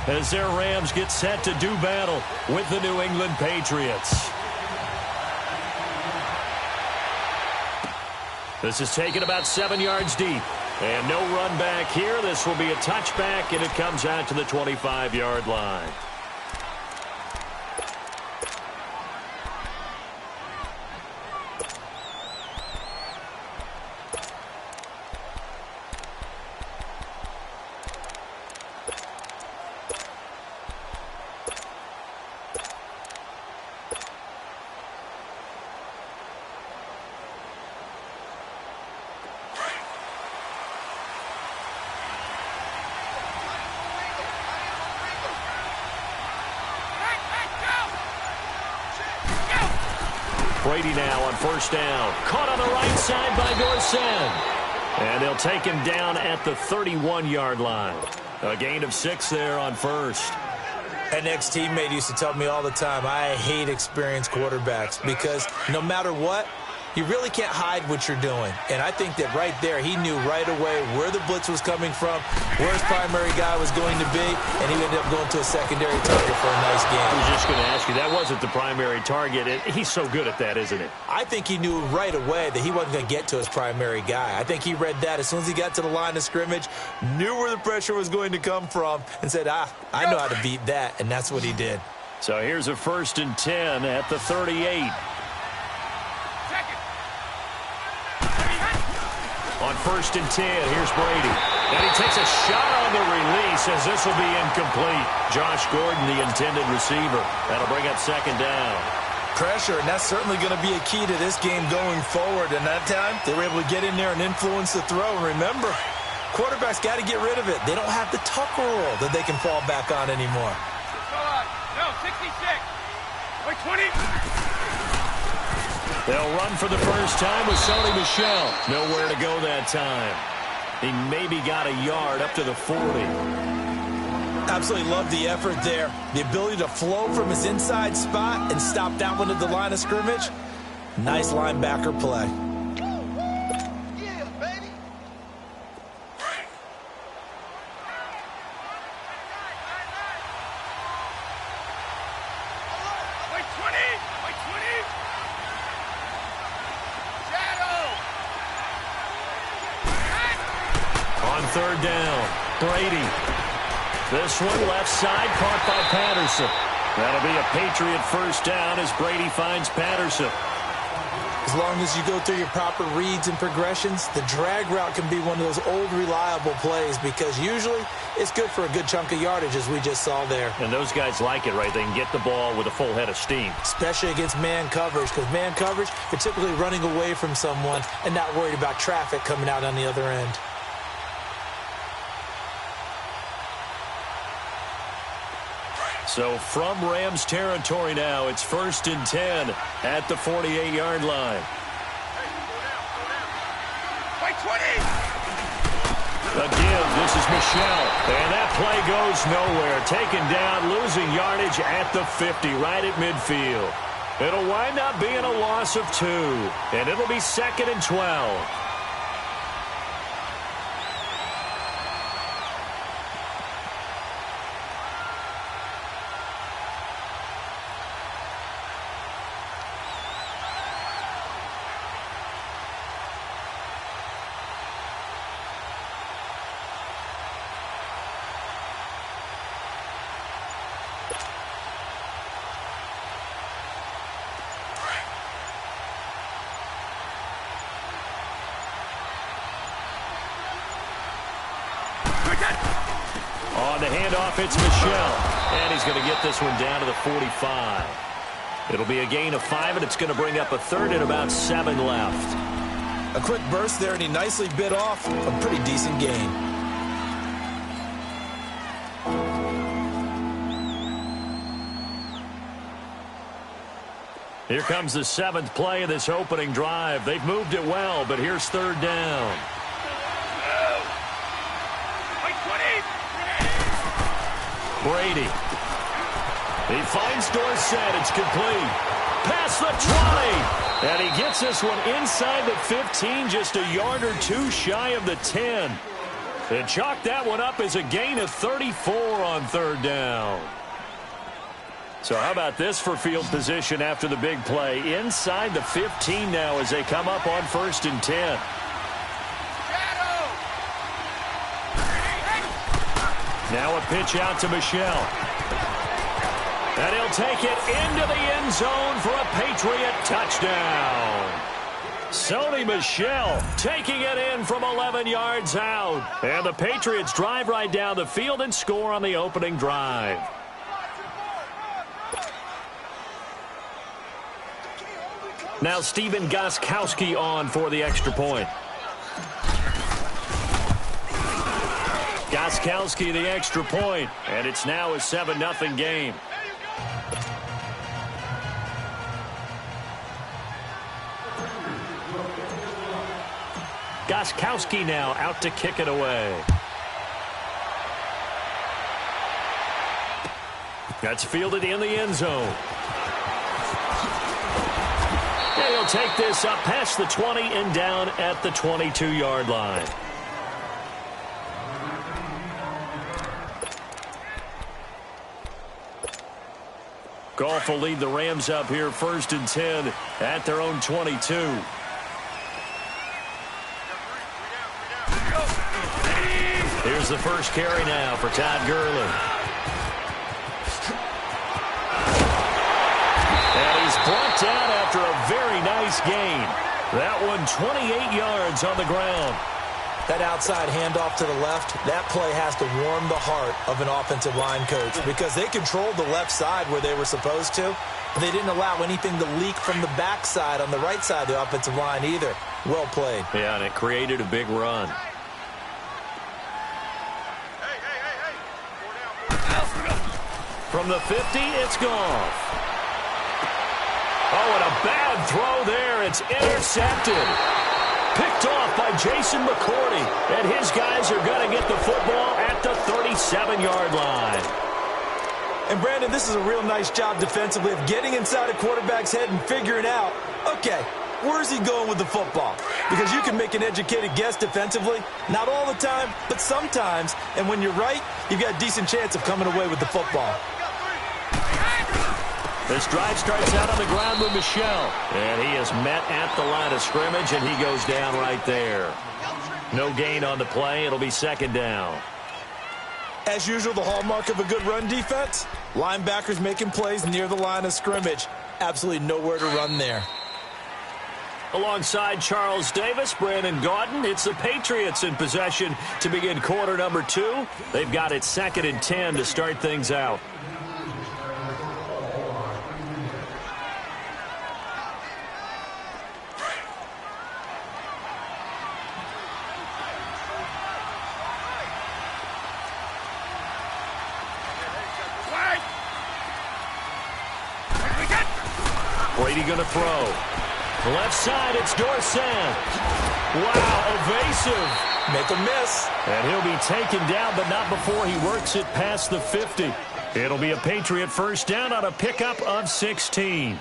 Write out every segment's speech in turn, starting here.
as their Rams get set to do battle with the New England Patriots. This is taken about 7 yards deep. And no run back here. This will be a touchback, and it comes out to the 25-yard line. Brady now on first down. Caught on the right side by Dorsett. And they'll take him down at the 31-yard line. A gain of 6 there on first. An ex-teammate used to tell me all the time, I hate experienced quarterbacks because no matter what, you really can't hide what you're doing. And I think that right there, he knew right away where the blitz was coming from, where his primary guy was going to be, and he ended up going to a secondary target for a nice game. I was just going to ask you, that wasn't the primary target. He's so good at that, isn't it? I think he knew right away that he wasn't going to get to his primary guy. I think he read that as soon as he got to the line of scrimmage, knew where the pressure was going to come from, and said, I know how to beat that, and that's what he did. So here's a 1st and 10 at the 38. On 1st and 10, here's Brady. And he takes a shot on the release as this will be incomplete. Josh Gordon, the intended receiver. That'll bring up 2nd down. Pressure, and that's certainly going to be a key to this game going forward. And that time, they were able to get in there and influence the throw. And remember, quarterbacks got to get rid of it. They don't have the tuck rule that they can fall back on anymore. No, 66. Wait, 20. They'll run for the first time with Sony Michel. Nowhere to go that time. He maybe got a yard up to the 40. Absolutely love the effort there. The ability to flow from his inside spot and stop that one at the line of scrimmage. Nice linebacker play. Third down, Brady. This one left side caught by Patterson. That'll be a Patriot first down as Brady finds Patterson. As long as you go through your proper reads and progressions, the drag route can be one of those old reliable plays because usually it's good for a good chunk of yardage as we just saw there. And those guys like it, right? They can get the ball with a full head of steam. Especially against man coverage because man coverage, you're typically running away from someone and not worried about traffic coming out on the other end. So from Rams territory now, it's 1st and 10 at the 48-yard line. Again, this is Michel. And that play goes nowhere. Taken down, losing yardage at the 50, right at midfield. It'll wind up being a loss of 2. And it'll be 2nd and 12. On the handoff, it's Michel. And he's going to get this one down to the 45. It'll be a gain of 5, and it's going to bring up a 3rd and about 7 left. A quick burst there, and he nicely bit off a pretty decent gain. Here comes the 7th play of this opening drive. They've moved it well, but here's 3rd down. Brady. He finds Dorsett. It's complete. Past the 20. And he gets this one inside the 15, just a yard or 2 shy of the 10. They chalked that one up as a gain of 34 on third down. So how about this for field position after the big play? Inside the 15 now as they come up on 1st and 10. Now a pitch out to Michelle. And he'll take it into the end zone for a Patriot touchdown. Sony Michel taking it in from 11 yards out. And the Patriots drive right down the field and score on the opening drive. Now Stephen Gostkowski on for the extra point. Gostkowski the extra point, and it's now a 7-0 game. Gostkowski now out to kick it away. That's fielded in the end zone. And he'll take this up past the 20 and down at the 22-yard line. Goff will lead the Rams up here 1st and 10 at their own 22. Here's the first carry now for Todd Gurley. And he's brought down after a very nice gain. That one 28 yards on the ground. That outside handoff to the left, that play has to warm the heart of an offensive line coach because they controlled the left side where they were supposed to. They didn't allow anything to leak from the backside on the right side of the offensive line either. Well played. Yeah, and it created a big run. From the 50, it's Goff. Oh, and a bad throw there. It's intercepted. Picked off by Jason McCourty. And his guys are going to get the football at the 37-yard line. And, Brandon, this is a real nice job defensively of getting inside a quarterback's head and figuring out, okay, where's he going with the football? Because you can make an educated guess defensively. Not all the time, but sometimes. And when you're right, you've got a decent chance of coming away with the football. This drive starts out on the ground with Michel. And he is met at the line of scrimmage, and he goes down right there. No gain on the play. It'll be 2nd down. As usual, the hallmark of a good run defense, linebackers making plays near the line of scrimmage. Absolutely nowhere to run there. Alongside Charles Davis, Brandon Gaudin, it's the Patriots in possession to begin quarter number 2. They've got it 2nd and 10 to start things out. Brady going to throw. Left side, it's Dorsett. Wow, evasive. Make a miss. And he'll be taken down, but not before he works it past the 50. It'll be a Patriot first down on a pickup of 16.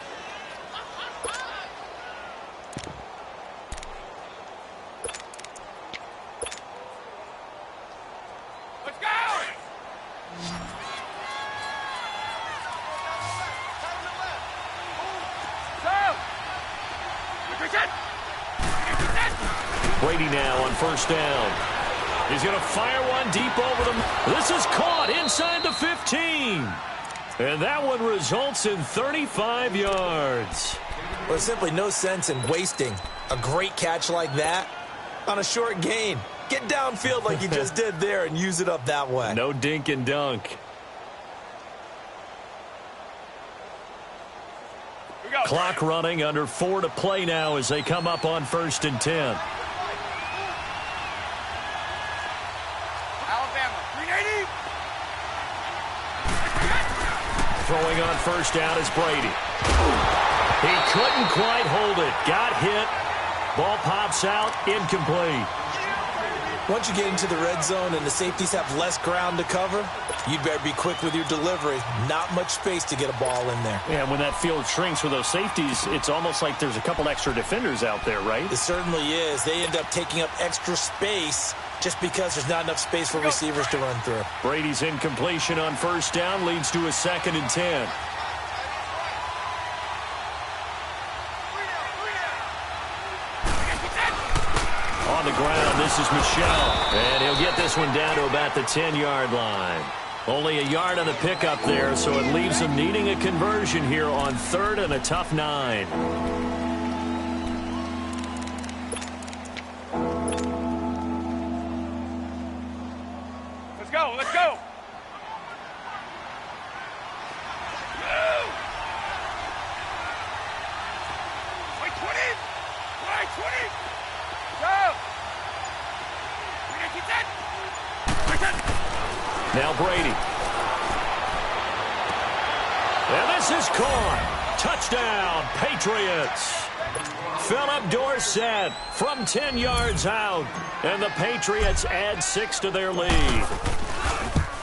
Brady now on first down. He's going to fire one deep over them. This is caught inside the 15. And that one results in 35 yards. Well, there's simply no sense in wasting a great catch like that on a short gain. Get downfield like you just did there and use it up that way. No dink and dunk. Clock running, under 4 to play now as they come up on 1st and 10. Throwing on first down is Brady. He couldn't quite hold it. Got hit. Ball pops out. Incomplete. Once you get into the red zone and the safeties have less ground to cover, you'd better be quick with your delivery. Not much space to get a ball in there. Yeah, when that field shrinks with those safeties, it's almost like there's a couple extra defenders out there, right? It certainly is. They end up taking up extra space just because there's not enough space for receivers to run through. Brady's incompletion on first down leads to a 2nd and 10. On the ground, this is Michelle. And he'll get this one down to about the 10-yard line. Only a yard on the pickup there, so it leaves them needing a conversion here on 3rd and a tough 9. Let's go, let's go. Wait, 20. Wait, 20. Go. Keep that. Now Brady. And this is caught. Touchdown, Patriots. Philip Dorsett from 10 yards out. And the Patriots add 6 to their lead.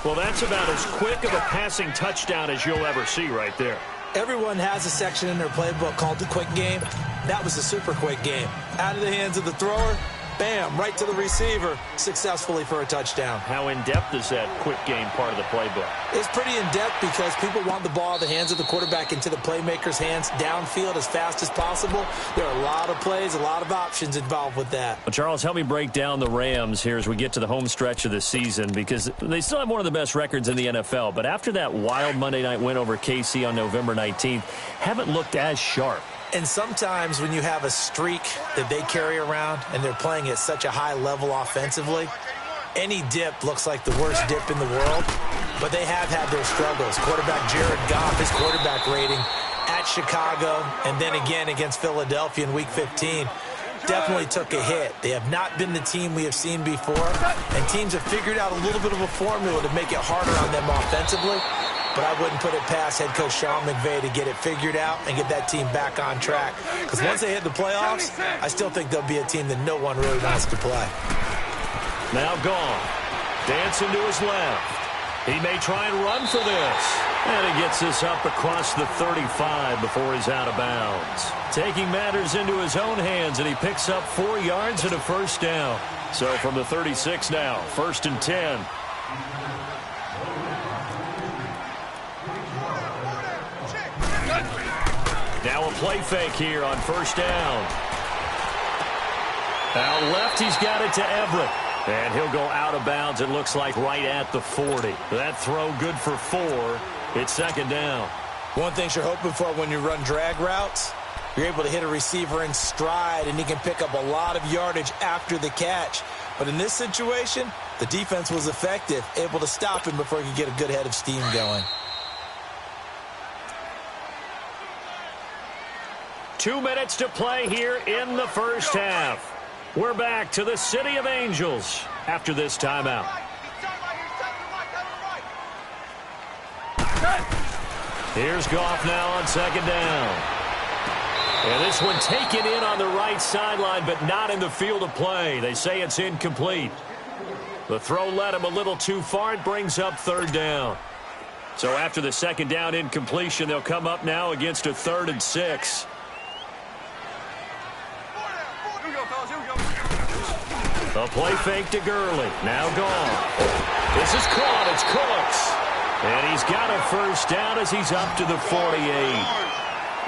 Well, that's about as quick of a passing touchdown as you'll ever see right there. Everyone has a section in their playbook called the quick game. That was a super quick game. Out of the hands of the thrower, bam, right to the receiver, successfully for a touchdown. How in-depth is that quick game part of the playbook? It's pretty in-depth because people want the ball in the hands of the quarterback into the playmaker's hands downfield as fast as possible. There are a lot of plays, a lot of options involved with that. Well, Charles, help me break down the Rams here as we get to the home stretch of the season, because they still have one of the best records in the NFL. But after that wild Monday night win over KC on November 19th, haven't looked as sharp. And sometimes when you have a streak that they carry around and they're playing at such a high level offensively, any dip looks like the worst dip in the world. But they have had their struggles. Quarterback Jared Goff, his quarterback rating at Chicago and then again against Philadelphia in Week 15 definitely took a hit. They have not been the team we have seen before, and teams have figured out a little bit of a formula to make it harder on them offensively. But I wouldn't put it past head coach Sean McVay to get it figured out and get that team back on track. Because once they hit the playoffs, I still think they'll be a team that no one really wants to play. Now gone. Dancing to his left. He may try and run for this. And he gets this up across the 35 before he's out of bounds. Taking matters into his own hands, and he picks up 4 yards and a first down. So from the 36 now, 1st and 10. Now a play fake here on first down. Out left, he's got it to Everett. And he'll go out of bounds, it looks like, right at the 40. That throw good for 4. It's 2nd down. One thing you're hoping for when you run drag routes, you're able to hit a receiver in stride, and he can pick up a lot of yardage after the catch. But in this situation, the defense was effective, able to stop him before he could get a good head of steam going. 2 minutes to play here in the first half. We're back to the City of Angels after this timeout. Here's Goff now on 2nd down. And this one taken in on the right sideline, but not in the field of play. They say it's incomplete. The throw led him a little too far. It brings up 3rd down. So after the 2nd down incompletion, they'll come up now against a 3rd and 6. A play fake to Gurley. Now gone. This is caught. It's Cooks. And he's got a first down as he's up to the 48.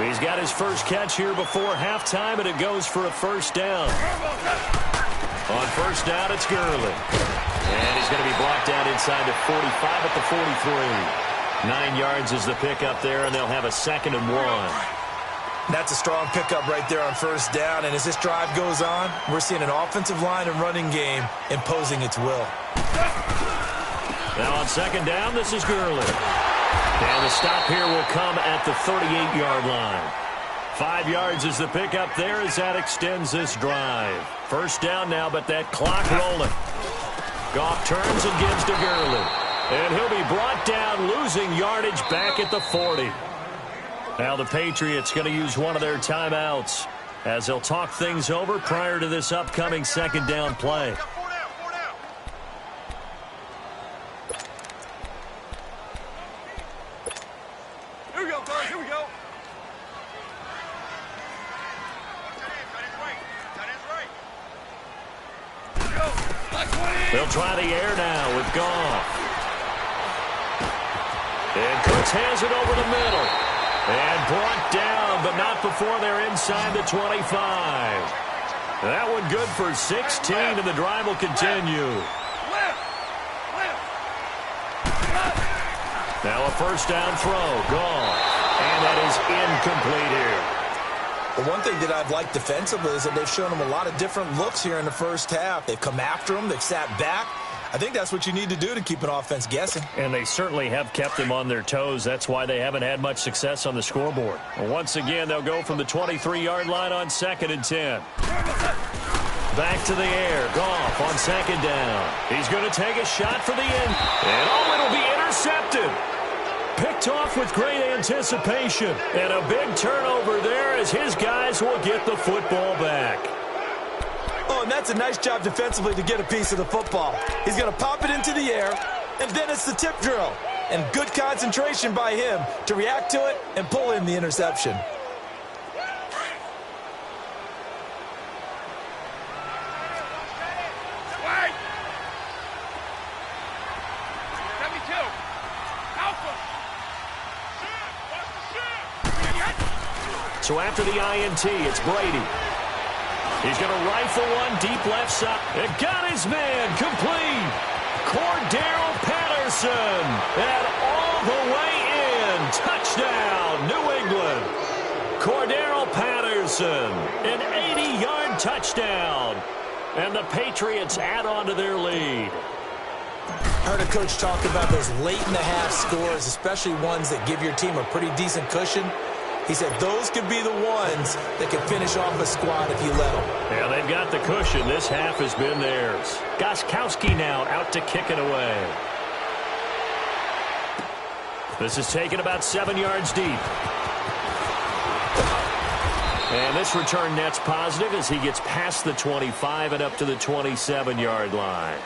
He's got his first catch here before halftime, and it goes for a first down. On first down, it's Gurley. And he's going to be blocked out inside the 45 at the 43. 9 yards is the pickup there, and they'll have a 2nd and 1. That's a strong pickup right there on first down. And as this drive goes on, we're seeing an offensive line and running game imposing its will. Now on 2nd down, this is Gurley. And the stop here will come at the 38-yard line. 5 yards is the pickup there as that extends this drive. First down now, but that clock rolling. Goff turns and gives to Gurley. And he'll be brought down, losing yardage back at the 40. Now the Patriots going to use one of their timeouts as they'll talk things over prior to this upcoming 2nd down play. He'll try the air now with Goff. And Cooks has it over the middle. And brought down, but not before they're inside the 25. That one good for 16, and the drive will continue. Now a first down throw. Goff. And that is incomplete here. The one thing that I've liked defensively is that they've shown them a lot of different looks here in the first half. They've come after them. They've sat back. I think that's what you need to do to keep an offense guessing. And they certainly have kept them on their toes. That's why they haven't had much success on the scoreboard. Once again, they'll go from the 23-yard line on 2nd and 10. Back to the air. Goff on 2nd down. He's going to take a shot for the end. And it'll be intercepted. Picked off with great anticipation. And a big turnover there as his guys will get the football back. Oh, and that's a nice job defensively to get a piece of the football. He's going to pop it into the air, and then it's the tip drill. And good concentration by him to react to it and pull in the interception. So after the INT, it's Brady. He's going to rifle one deep left side. It got his man complete. Cordero Patterson. And all the way in. Touchdown, New England. Cordero Patterson. An 80-yard touchdown. And the Patriots add on to their lead. I heard a coach talk about those late-in-the-half scores, especially ones that give your team a pretty decent cushion. He said those could be the ones that can finish off a squad if you let them. Yeah, they've got the cushion. This half has been theirs. Gostkowski now out to kick it away. This is taken about 7 yards deep. And this return net's positive as he gets past the 25 and up to the 27-yard line.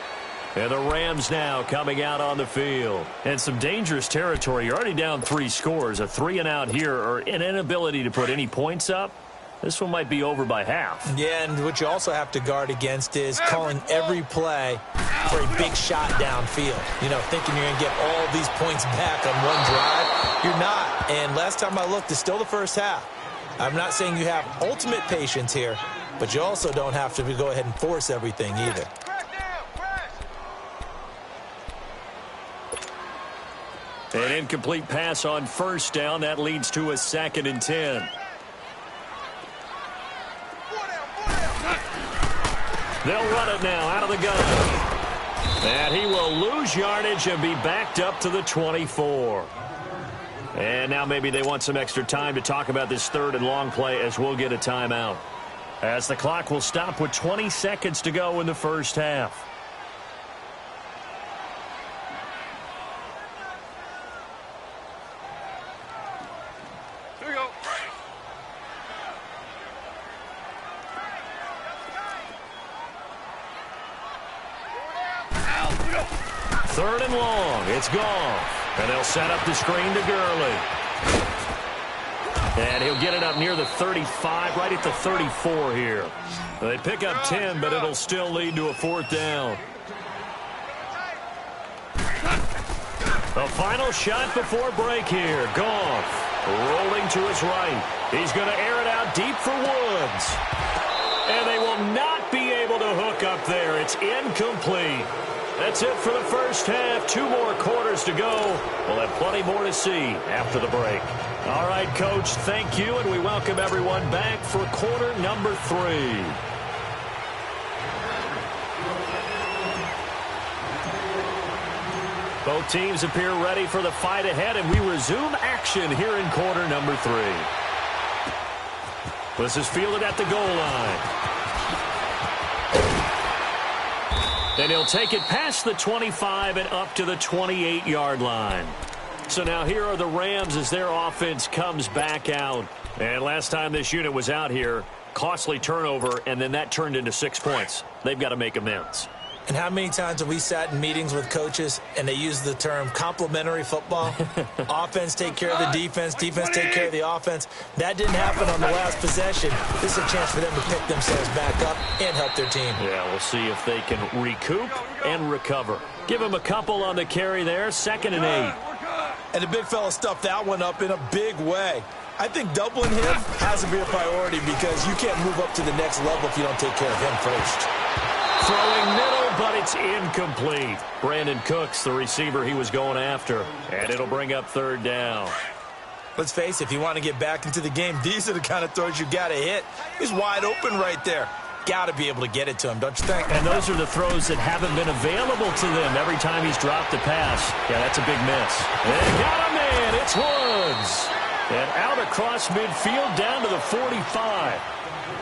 And the Rams now coming out on the field. And some dangerous territory. You're already down 3 scores. A 3-and-out here or an inability to put any points up. This one might be over by half. Yeah, and what you also have to guard against is calling every play for a big shot downfield. You know, thinking you're going to get all these points back on one drive. You're not. And last time I looked, it's still the first half. I'm not saying you have ultimate patience here, but you also don't have to go ahead and force everything either. An incomplete pass on first down. That leads to a 2nd and 10. They'll run it now out of the gun. And he will lose yardage and be backed up to the 24. And now maybe they want some extra time to talk about this 3rd and long play as we'll get a timeout. As the clock will stop with 20 seconds to go in the first half. Here we go. Third and long. It's Goff. And they'll set up the screen to Gurley. And he'll get it up near the 35, right at the 34 here. They pick up 10, but it'll still lead to a 4th down. The final shot before break here. Goff rolling to his right. He's going to air it out deep for Woods. And they will not be able to hook up there. It's incomplete. That's it for the first half. 2 more quarters to go. We'll have plenty more to see after the break. All right, Coach, thank you, and we welcome everyone back for quarter number 3. Both teams appear ready for the fight ahead, and we resume action here in quarter number 3. This is fielded at the goal line. And he'll take it past the 25 and up to the 28-yard line. So now here are the Rams as their offense comes back out. And last time this unit was out here, costly turnover, and then that turned into 6 points. They've got to make amends. And how many times have we sat in meetings with coaches and they use the term complementary football? Offense take care of the defense, defense take care of the offense. That didn't happen on the last possession. This is a chance for them to pick themselves back up and help their team. Yeah, we'll see if they can recoup and recover. Give him a couple on the carry there, 2nd and 8. And the big fella stuffed that one up in a big way. I think doubling him has to be a priority because you can't move up to the next level if you don't take care of him first. Throwing middle, but it's incomplete. Brandon Cooks, the receiver he was going after. And it'll bring up 3rd down. Let's face it, if you want to get back into the game, these are the kind of throws you got to hit. He's wide open right there. Got to be able to get it to him, don't you think? And those are the throws that haven't been available to them every time he's dropped a pass. Yeah, that's a big miss. They got a man. It's Woods. And out across midfield down to the 45.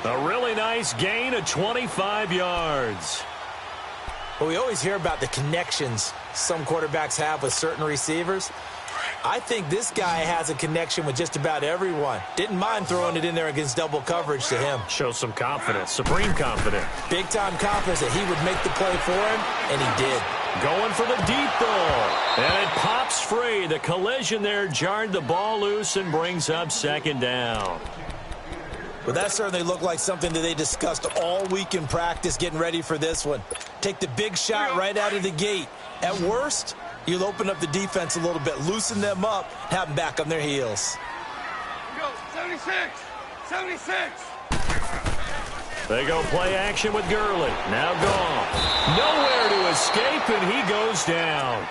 A really nice gain of 25 yards. Well, we always hear about the connections some quarterbacks have with certain receivers. I think this guy has a connection with just about everyone. Didn't mind throwing it in there against double coverage to him. Shows some confidence, supreme confidence. Big-time confidence that he would make the play for him, and he did. Going for the deep ball. And it pops free. The collision there jarred the ball loose and brings up 2nd down. Well, that certainly looked like something that they discussed all week in practice getting ready for this one. Take the big shot right out of the gate. At worst, you'll open up the defense a little bit, loosen them up, have them back on their heels. Go, 76, 76. They go play action with Gurley. Now gone. Nowhere to escape, and he goes down.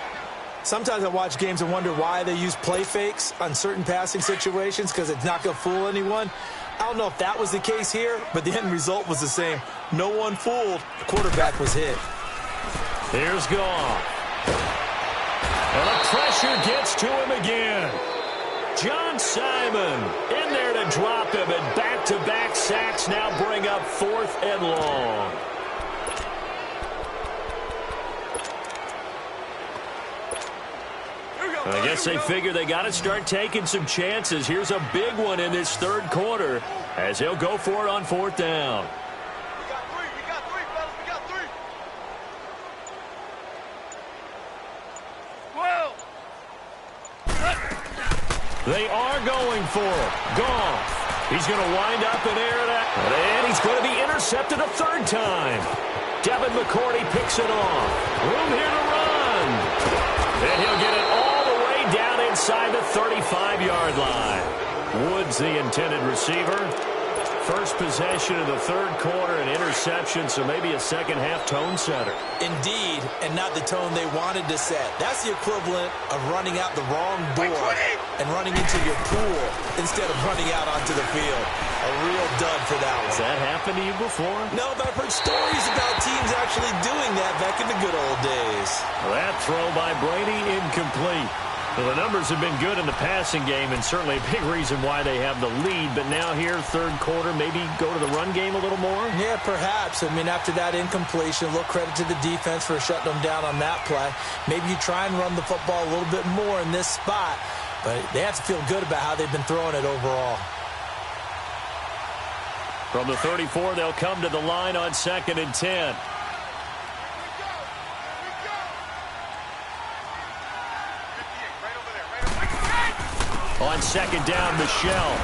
Sometimes I watch games and wonder why they use play fakes on certain passing situations because it's not going to fool anyone. I don't know if that was the case here, but the end result was the same. No one fooled. The quarterback was hit. Here's Goff. And the pressure gets to him again. John Simon in there to drop him, and back-to-back sacks now bring up 4th and long. I guess they figure they got to start taking some chances. Here's a big one in this 3rd quarter as he'll go for it on 4th down. We got three, fellas, we got 3. 12. They are going for it. Goff. He's going to wind up and air it out. And he's going to be intercepted a 3rd time. Devin McCourty picks it off. Room here to run. And he'll get it all the way down inside the 35-yard line. Woods, the intended receiver. First possession of the 3rd quarter, an interception, so maybe a second-half tone setter. Indeed, and not the tone they wanted to set. That's the equivalent of running out the wrong door and running into your pool instead of running out onto the field. A real dud for that one. Has that happened to you before? No, but I've heard stories about teams actually doing that back in the good old days. That throw by Brady incomplete. Well, the numbers have been good in the passing game and certainly a big reason why they have the lead. But now here, 3rd quarter, maybe go to the run game a little more? Yeah, perhaps. I mean, after that incompletion, a little credit to the defense for shutting them down on that play. Maybe you try and run the football a little bit more in this spot. But they have to feel good about how they've been throwing it overall. From the 34, they'll come to the line on 2nd and 10. On 2nd down, Michelle.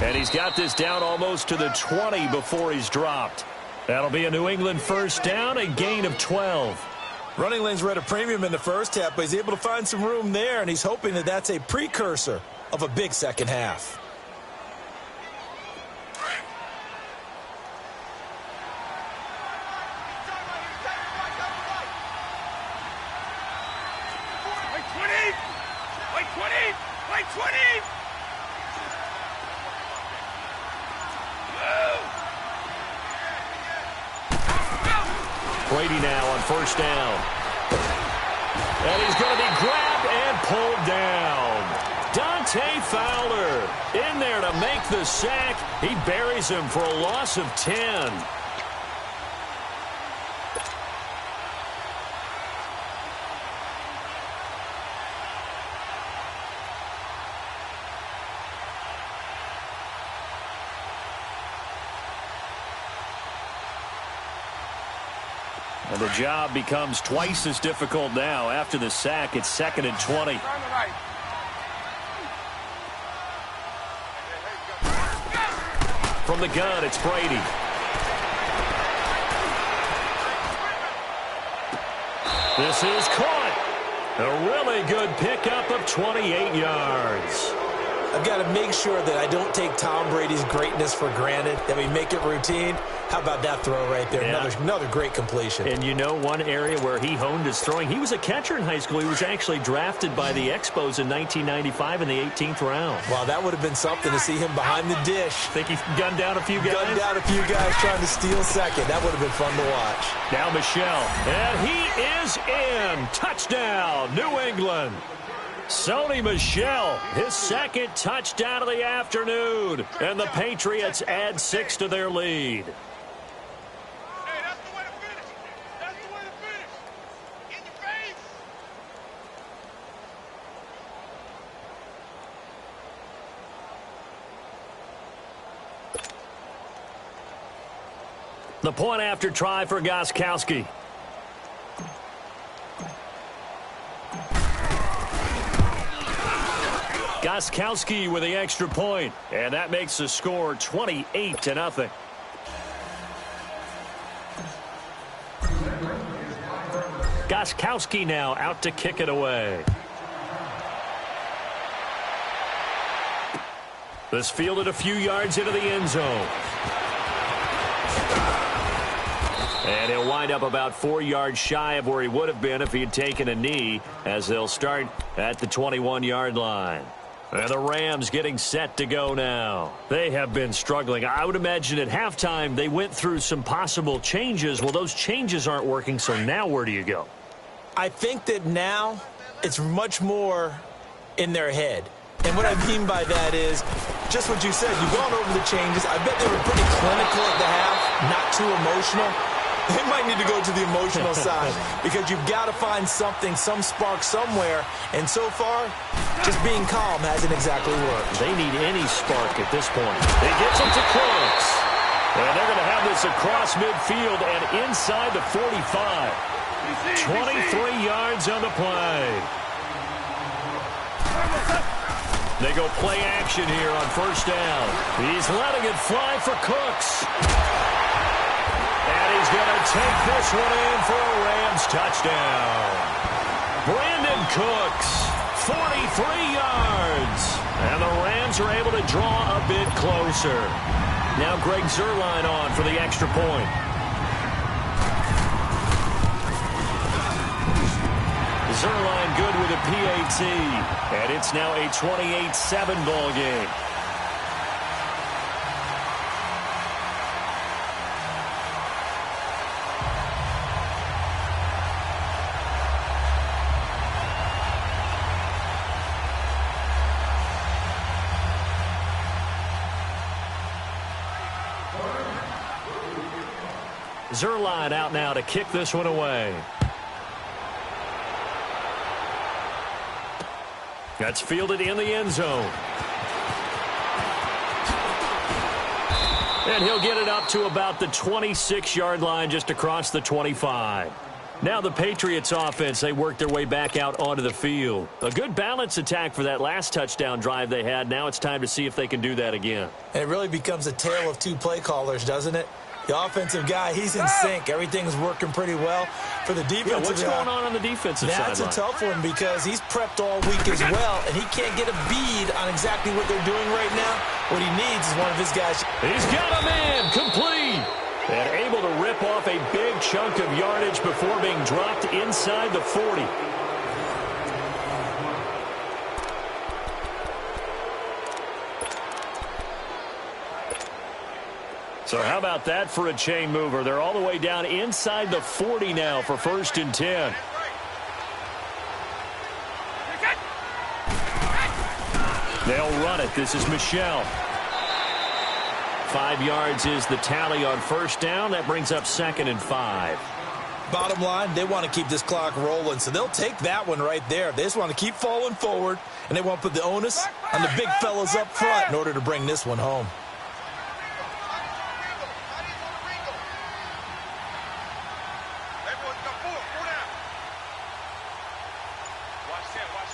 And he's got this down almost to the 20 before he's dropped. That'll be a New England 1st down, a gain of 12. Running lanes were at a premium in the first half, but he's able to find some room there, and he's hoping that that's a precursor of a big second half. Brady now on 1st down. And he's going to be grabbed and pulled down. Dante Fowler in there to make the sack. He buries him for a loss of 10. And the job becomes twice as difficult now. After the sack, it's 2nd and 20. From the gun, it's Brady. This is caught. A really good pickup of 28 yards. I've got to make sure that I don't take Tom Brady's greatness for granted, that we make it routine. How about that throw right there? Yeah. Another great completion. And you know one area where he honed his throwing? He was a catcher in high school. He was actually drafted by the Expos in 1995 in the 18th round. Wow, that would have been something to see him behind the dish. Think he gunned down a few guys? Gunned down a few guys trying to steal second. That would have been fun to watch. Now Michelle. And he is in. Touchdown, New England. Sony Michel, his second touchdown of the afternoon. And the Patriots add 6 to their lead. Hey, that's the way to finish. That's the way to finish. In your face. The point after try for Gostkowski. Gostkowski with the extra point, and that makes the score 28-0. Gostkowski now out to kick it away. This fielded a few yards into the end zone. And he'll wind up about 4 yards shy of where he would have been if he had taken a knee, as they'll start at the 21-yard line. And the Rams getting set to go now. They have been struggling. I would imagine at halftime they went through some possible changes. Well, those changes aren't working, so now where do you go? I think that now it's much more in their head. And what I mean by that is just what you said. You've gone over the changes. I bet they were pretty clinical at the half, not too emotional. They might need to go to the emotional side because you've got to find something, some spark somewhere. And so far, just being calm hasn't exactly worked. They need any spark at this point. He gets them to close. And they're going to have this across midfield and inside the 45. 23 yards on the play. They go play action here on first down. He's letting it fly for Cooks. And he's going to take this one in for a Rams touchdown. Brandon Cooks, 43 yards. And the Rams are able to draw a bit closer. Now Greg Zuerlein on for the extra point. Zuerlein good with a PAT. And it's now a 28-7 ball game. Zuerlein out now to kick this one away. That's fielded in the end zone. And he'll get it up to about the 26-yard line, just across the 25. Now the Patriots offense, they work their way back out onto the field. A good balance attack for that last touchdown drive they had. Now it's time to see if they can do that again. And it really becomes a tale of two play callers, doesn't it? The offensive guy, he's in sync. Everything's working pretty well. For the defensive guy, what's going on the defensive side? That's a tough one because he's prepped all week as well, and he can't get a bead on exactly what they're doing right now. What he needs is one of his guys. He's got a man complete. And able to rip off a big chunk of yardage before being dropped inside the 40. So how about that for a chain mover? They're all the way down inside the 40 now for 1st and 10. They'll run it. This is Michel. 5 yards is the tally on first down. That brings up 2nd and 5. Bottom line, they want to keep this clock rolling, so they'll take that one right there. They just want to keep falling forward, and they want to put the onus on the big fellas up front in order to bring this one home.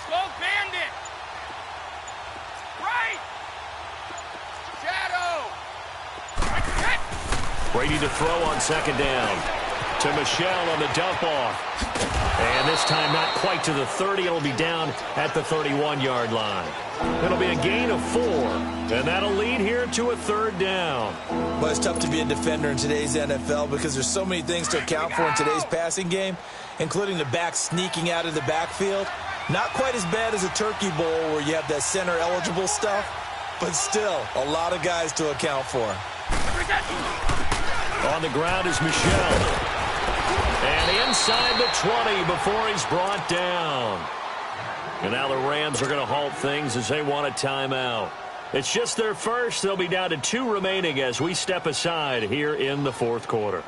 Go bandit. Right. Shadow. Brady to throw on second down. To Michelle on the dump off. And this time not quite to the 30. It'll be down at the 31-yard line. It'll be a gain of 4. And that'll lead here to a third down. Well, it's tough to be a defender in today's NFL because there's so many things to account for in today's passing game, including the back sneaking out of the backfield. Not quite as bad as a turkey bowl where you have that center-eligible stuff, but still a lot of guys to account for. On the ground is Michelle. And inside the 20 before he's brought down. And now the Rams are going to halt things as they want a timeout. It's just their first. They'll be down to 2 remaining as we step aside here in the fourth quarter.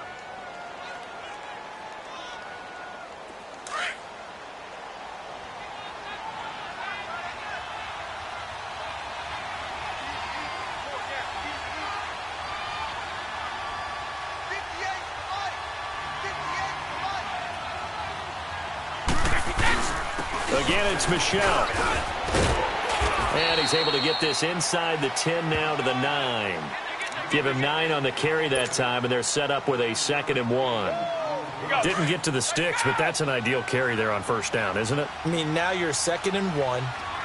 Again, it's Michelle. And he's able to get this inside the 10 now to the 9. Give him 9 on the carry that time, and they're set up with a 2nd and 1. Didn't get to the sticks, but that's an ideal carry there on first down, isn't it? I mean, now you're 2nd and 1.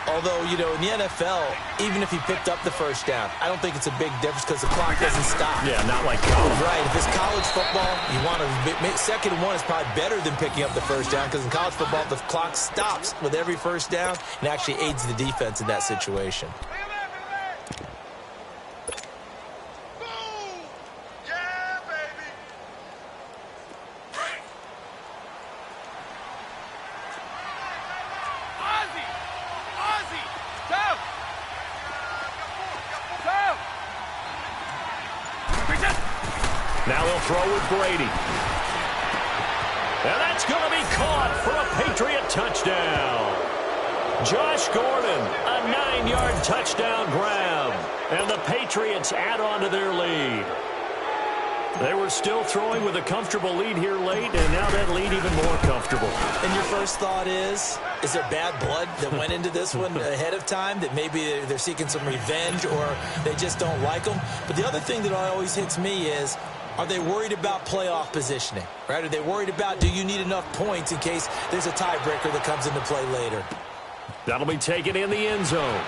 Although, you know, in the NFL, even if he picked up the first down, I don't think it's a big difference because the clock doesn't stop. Yeah, not like college. Right. If it's college football, you want to 2nd and 1 is probably better than picking up the first down because in college football, the clock stops with every first down and actually aids the defense in that situation. Now they'll throw with Brady. And that's going to be caught for a Patriot touchdown. Josh Gordon, a 9-yard touchdown grab. And the Patriots add on to their lead. They were still throwing with a comfortable lead here late, and now that lead even more comfortable. And your first thought is there bad blood that went into this one ahead of time, that maybe they're seeking some revenge or they just don't like them? But the other thing that always hits me is, are they worried about playoff positioning, right? Are they worried about, do you need enough points in case there's a tiebreaker that comes into play later? That'll be taken in the end zone.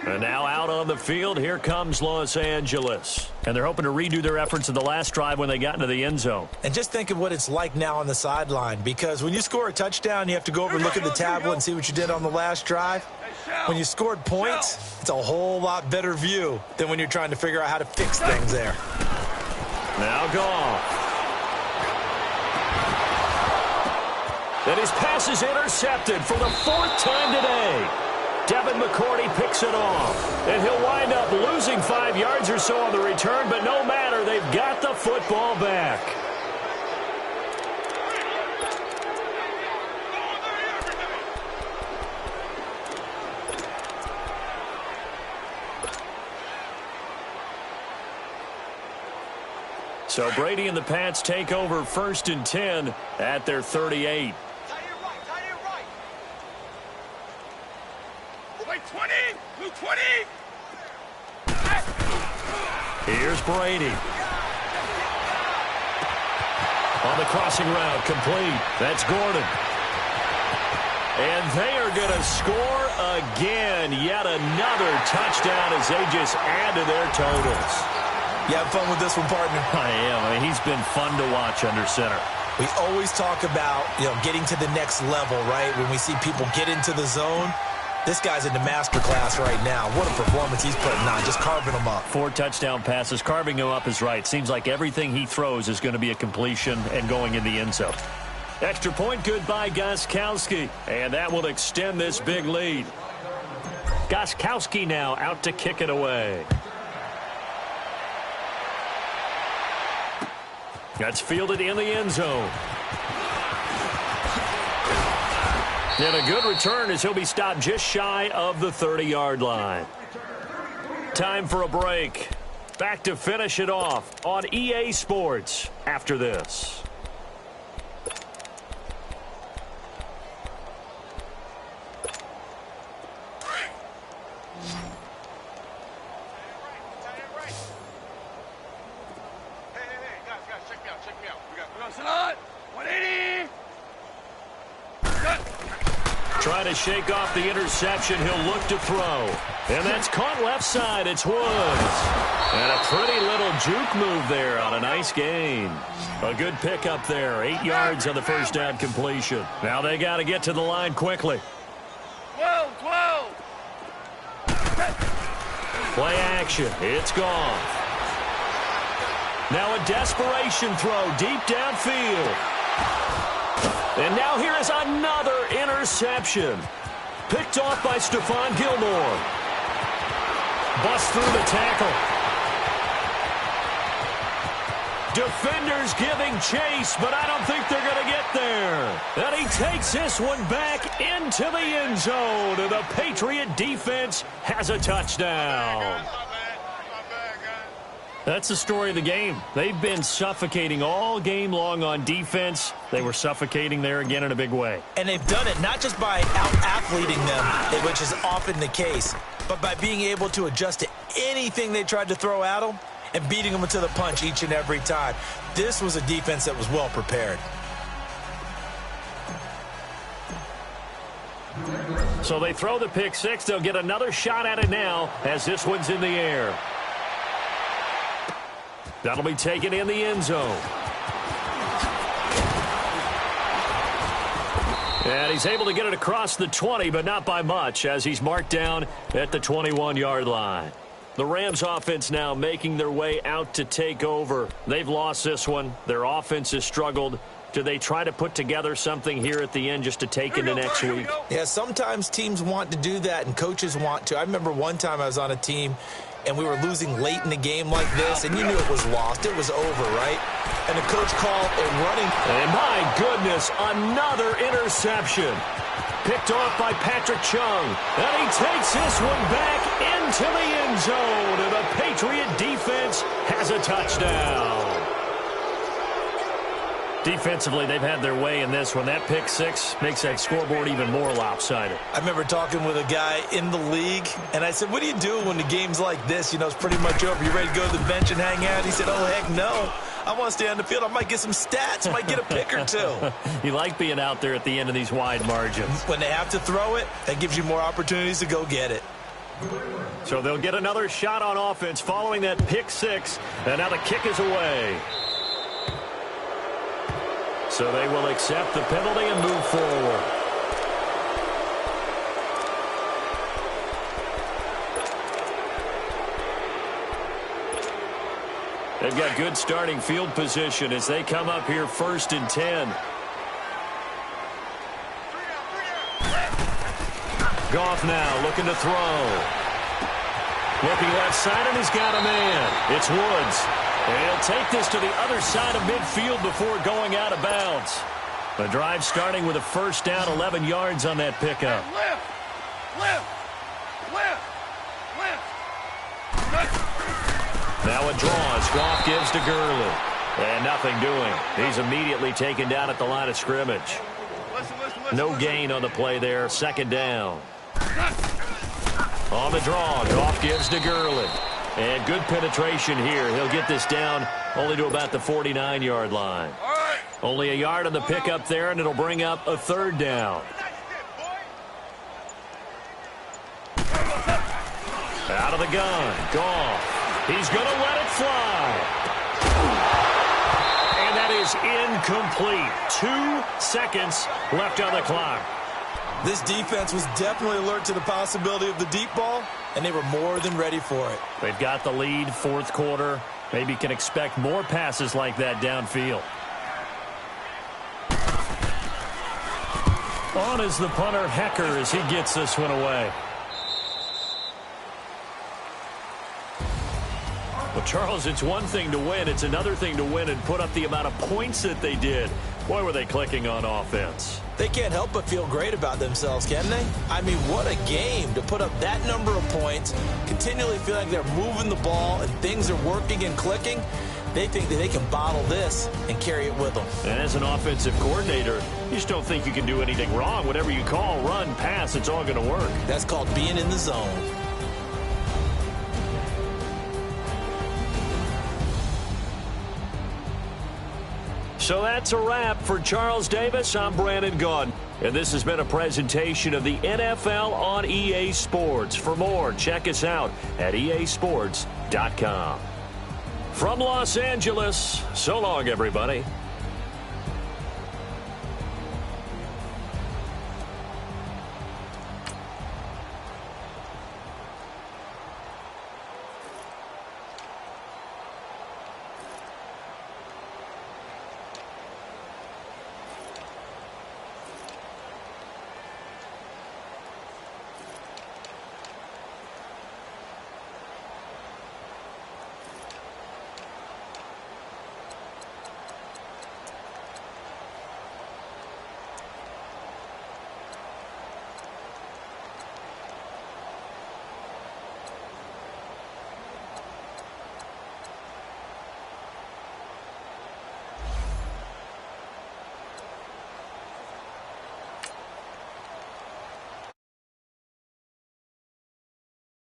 And now out on the field, here comes Los Angeles. And they're hoping to redo their efforts in the last drive when they got into the end zone. And just think of what it's like now on the sideline, because when you score a touchdown, you have to go over and look at the tablet and see what you did on the last drive. When you scored points, it's a whole lot better view than when you're trying to figure out how to fix things there. Now Goff. And his pass is intercepted for the 4th time today. Devin McCourty picks it off. And he'll wind up losing 5 yards or so on the return, but no matter, they've got the football back. So Brady and the Pats take over 1st and 10 at their 38. Here's Brady. On the crossing route, complete. That's Gordon. And they are going to score again. Yet another touchdown as they just add to their totals. You have fun with this one, partner? I am. I mean, he's been fun to watch under center. We always talk about, getting to the next level, right? When we see people get into the zone. This guy's in the master class right now. What a performance he's putting on, just carving them up. 4 touchdown passes. Carving him up is right. Seems like everything he throws is going to be a completion and going in the end zone. Extra point good by Gostkowski. And that will extend this big lead. Gostkowski now out to kick it away. That's fielded in the end zone. And a good return as he'll be stopped just shy of the 30-yard line. Time for a break. Back to finish it off on EA Sports after this. Trying to shake off the interception. He'll look to throw. And that's caught left side. It's Woods. And a pretty little juke move there on a nice gain. A good pickup there. 8 yards on the first down completion. Now they got to get to the line quickly. 12. Play action. It's gone. Now a desperation throw deep downfield. And now here is another interception. Picked off by Stephon Gilmore. Bust through the tackle. Defenders giving chase, but I don't think they're going to get there. And he takes this one back into the end zone. And the Patriot defense has a touchdown. That's the story of the game. They've been suffocating all game long on defense. They were suffocating there again in a big way. And they've done it not just by out-athleting them, which is often the case, but by being able to adjust to anything they tried to throw at them and beating them to the punch each and every time. This was a defense that was well prepared. So they throw the pick six. They'll get another shot at it now as this one's in the air. That'll be taken in the end zone. And he's able to get it across the 20, but not by much, as he's marked down at the 21-yard line. The Rams offense now making their way out to take over. They've lost this one. Their offense has struggled. Do they try to put together something here at the end just to take into next week? Yeah, sometimes teams want to do that and coaches want to. I remember one time I was on a team and we were losing late in the game like this, and you knew it was lost. It was over, right? And the coach called a running. And my goodness, another interception. Picked off by Patrick Chung. And he takes this one back into the end zone. And the Patriot defense has a touchdown. Defensively, they've had their way in this one. That pick six makes that scoreboard even more lopsided. I remember talking with a guy in the league, and I said, what do you do when the game's like this? You know, it's pretty much over. You ready to go to the bench and hang out? He said, oh, heck no. I want to stay on the field. I might get some stats. Might get a pick or two. You like being out there at the end of these wide margins. When they have to throw it, that gives you more opportunities to go get it. So they'll get another shot on offense following that pick six, and now the kick is away. So they will accept the penalty and move forward. They've got good starting field position as they come up here 1st and 10. Goff now looking to throw. Looking left side, and he's got a man. It's Woods. And he'll take this to the other side of midfield before going out of bounds. The drive starting with a first down, 11 yards on that pickup. Now a draw as Goff gives to Gurley. And nothing doing. He's immediately taken down at the line of scrimmage. No gain on the play there. 2nd down. On the draw, Goff gives to Gurley. And good penetration here. He'll get this down only to about the 49-yard line. Only a yard on the pickup there, and it'll bring up a 3rd down. Out of the gun, Goff. He's going to let it fly. And that is incomplete. 2 seconds left on the clock. This defense was definitely alert to the possibility of the deep ball, and they were more than ready for it. They've got the lead, 4th quarter. Maybe can expect more passes like that downfield. On is the punter, Hecker, as he gets this one away. Well, Charles, it's one thing to win. It's another thing to win and put up the amount of points that they did. Boy, were they clicking on offense. They can't help but feel great about themselves, can they? I mean, what a game to put up that number of points, continually feel like they're moving the ball and things are working and clicking. They think that they can bottle this and carry it with them. And as an offensive coordinator, you just don't think you can do anything wrong. Whatever you call, run, pass, it's all going to work. That's called being in the zone. So that's a wrap for Charles Davis. I'm Brandon Gaudin, and this has been a presentation of the NFL on EA Sports. For more, check us out at easports.com. From Los Angeles, so long, everybody.